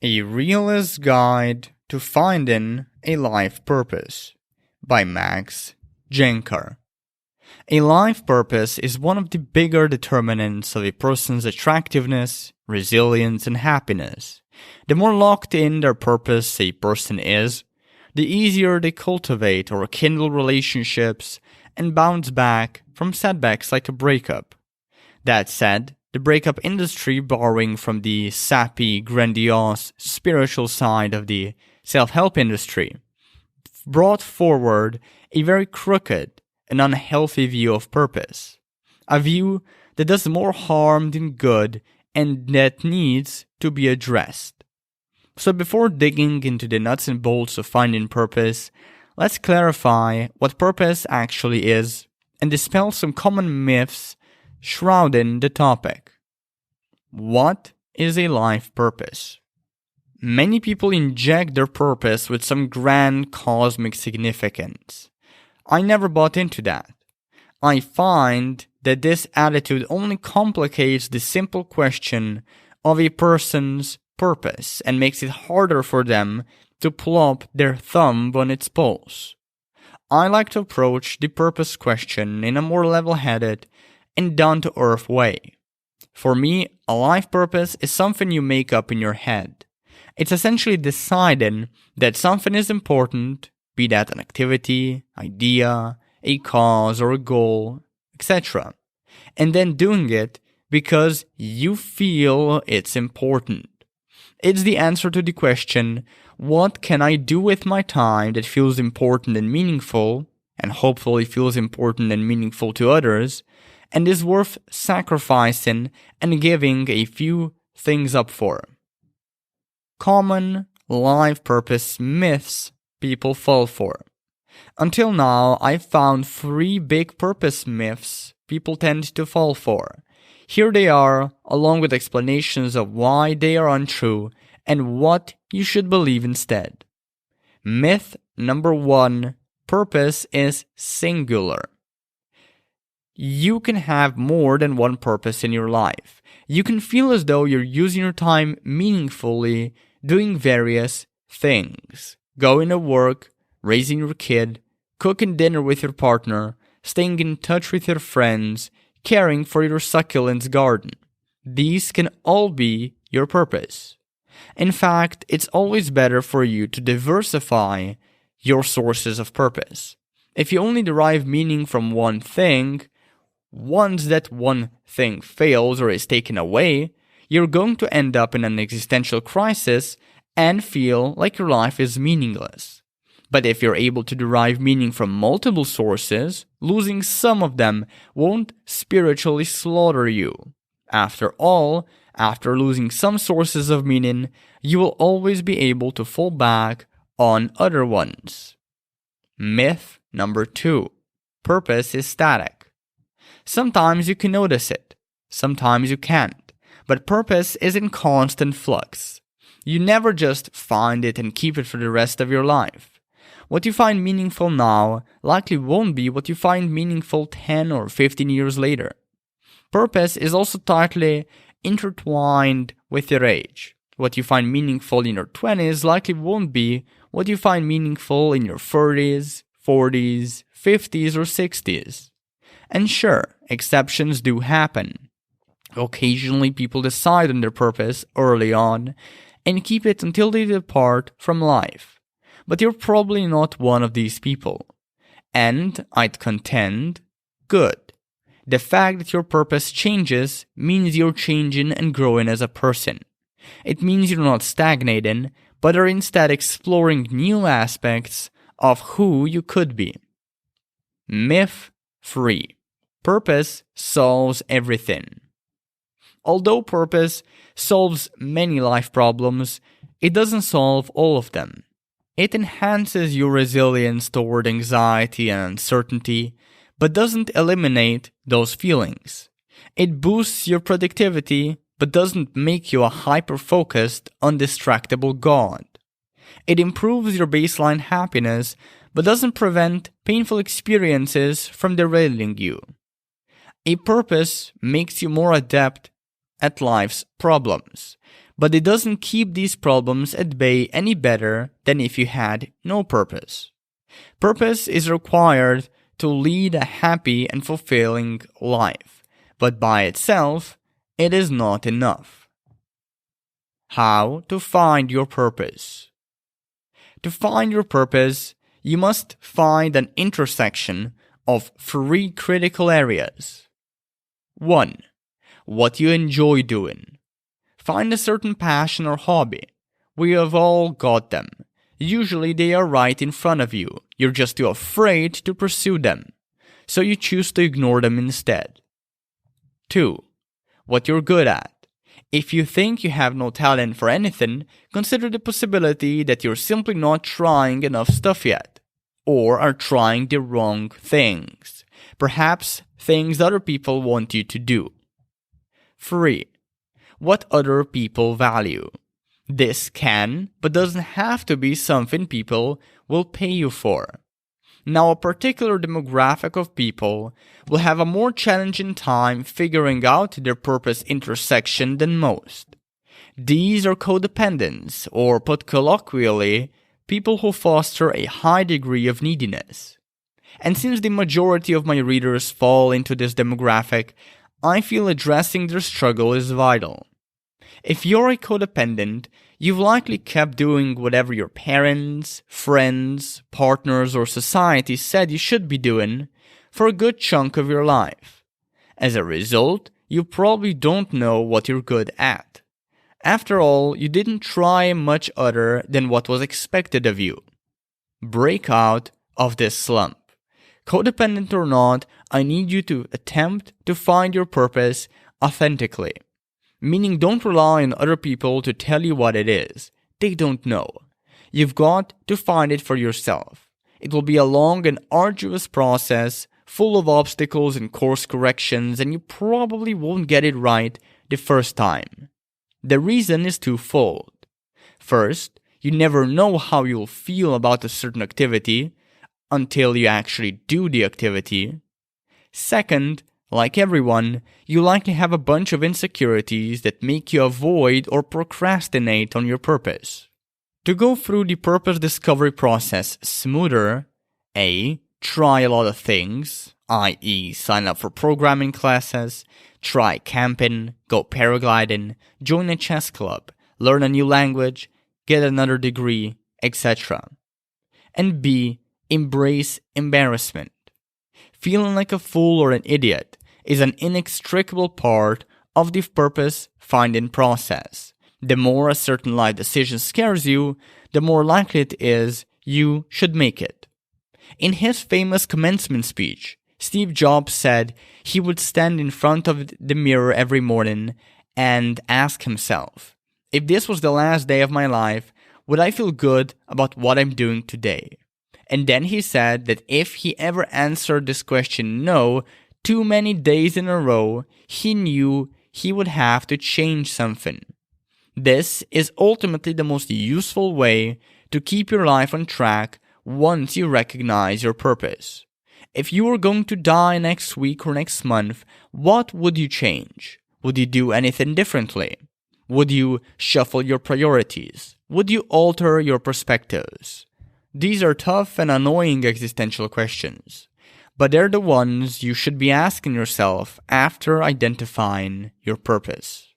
A Realist Guide to Finding a Life Purpose by Jancar. A life purpose is one of the bigger determinants of a person's attractiveness, resilience, and happiness. The more locked in their purpose a person is, the easier they cultivate or rekindle relationships and bounce back from setbacks like a breakup. That said, the breakup industry, borrowing from the sappy, grandiose, spiritual side of the self-help industry, brought forward a very crooked and unhealthy view of purpose. A view that does more harm than good and that needs to be addressed. So before digging into the nuts and bolts of finding purpose, let's clarify what purpose actually is and dispel some common myths shrouding the topic. What is a life purpose? Many people inject their purpose with some grand cosmic significance. I never bought into that. I find that this attitude only complicates the simple question of a person's purpose and makes it harder for them to plop their thumb on its pulse. I like to approach the purpose question in a more level-headed and down-to-earth way. For me, a life purpose is something you make up in your head. It's essentially deciding that something is important, be that an activity, idea, a cause or a goal, etc. And then doing it because you feel it's important. It's the answer to the question, what can I do with my time that feels important and meaningful, and hopefully feels important and meaningful to others, and is worth sacrificing and giving a few things up for? Common life purpose myths people fall for. Until now, I've found 3 big purpose myths people tend to fall for. Here they are, along with explanations of why they are untrue and what you should believe instead. Myth number 1, purpose is singular. You can have more than one purpose in your life. You can feel as though you're using your time meaningfully, doing various things. Going to work, raising your kid, cooking dinner with your partner, staying in touch with your friends, caring for your succulents garden. These can all be your purpose. In fact, it's always better for you to diversify your sources of purpose. If you only derive meaning from one thing, once that one thing fails or is taken away, you're going to end up in an existential crisis and feel like your life is meaningless. But if you're able to derive meaning from multiple sources, losing some of them won't spiritually slaughter you. After all, after losing some sources of meaning, you will always be able to fall back on other ones. Myth number 2. Purpose is static. Sometimes you can notice it, sometimes you can't, but purpose is in constant flux. You never just find it and keep it for the rest of your life. What you find meaningful now likely won't be what you find meaningful 10 or 15 years later. Purpose is also tightly intertwined with your age. What you find meaningful in your 20s likely won't be what you find meaningful in your 30s, 40s, 50s, or 60s. And sure, exceptions do happen. Occasionally people decide on their purpose early on and keep it until they depart from life. But you're probably not one of these people. And I'd contend, good. The fact that your purpose changes means you're changing and growing as a person. It means you're not stagnating, but are instead exploring new aspects of who you could be. Myth 3. Purpose solves everything. Although purpose solves many life problems, it doesn't solve all of them. It enhances your resilience toward anxiety and uncertainty, but doesn't eliminate those feelings. It boosts your productivity, but doesn't make you a hyper-focused, undistractable god. It improves your baseline happiness, but doesn't prevent painful experiences from derailing you. A purpose makes you more adept at life's problems, but it doesn't keep these problems at bay any better than if you had no purpose. Purpose is required to lead a happy and fulfilling life, but by itself, it is not enough. How to find your purpose? To find your purpose, you must find an intersection of 3 critical areas. 1. What you enjoy doing. Find a certain passion or hobby. We have all got them. Usually they are right in front of you. You're just too afraid to pursue them, so you choose to ignore them instead. 2. What you're good at. If you think you have no talent for anything, consider the possibility that you're simply not trying enough stuff yet, or are trying the wrong things. Perhaps things other people want you to do. 3. What other people value. This can, but doesn't have to be something people will pay you for. Now, a particular demographic of people will have a more challenging time figuring out their purpose intersection than most. These are codependents, or put colloquially, people who foster a high degree of neediness. And since the majority of my readers fall into this demographic, I feel addressing their struggle is vital. If you're a codependent, you've likely kept doing whatever your parents, friends, partners, or society said you should be doing for a good chunk of your life. As a result, you probably don't know what you're good at. After all, you didn't try much other than what was expected of you. Break out of this slump. Codependent or not, I need you to attempt to find your purpose authentically. Meaning don't rely on other people to tell you what it is. They don't know. You've got to find it for yourself. It will be a long and arduous process, full of obstacles and course corrections, and you probably won't get it right the first time. The reason is twofold. First, you never know how you'll feel about a certain activity until you actually do the activity. Second, like everyone, you likely have a bunch of insecurities that make you avoid or procrastinate on your purpose. To go through the purpose discovery process smoother, A. Try a lot of things, i.e. sign up for programming classes, try camping, go paragliding, join a chess club, learn a new language, get another degree, etc. And B. Embrace embarrassment. Feeling like a fool or an idiot is an inextricable part of the purpose-finding process. The more a certain life decision scares you, the more likely it is you should make it. In his famous commencement speech, Steve Jobs said he would stand in front of the mirror every morning and ask himself, if this was the last day of my life, would I feel good about what I'm doing today? And then he said that if he ever answered this question no, too many days in a row, he knew he would have to change something. This is ultimately the most useful way to keep your life on track once you recognize your purpose. If you were going to die next week or next month, what would you change? Would you do anything differently? Would you shuffle your priorities? Would you alter your perspectives? These are tough and annoying existential questions, but they're the ones you should be asking yourself after identifying your purpose.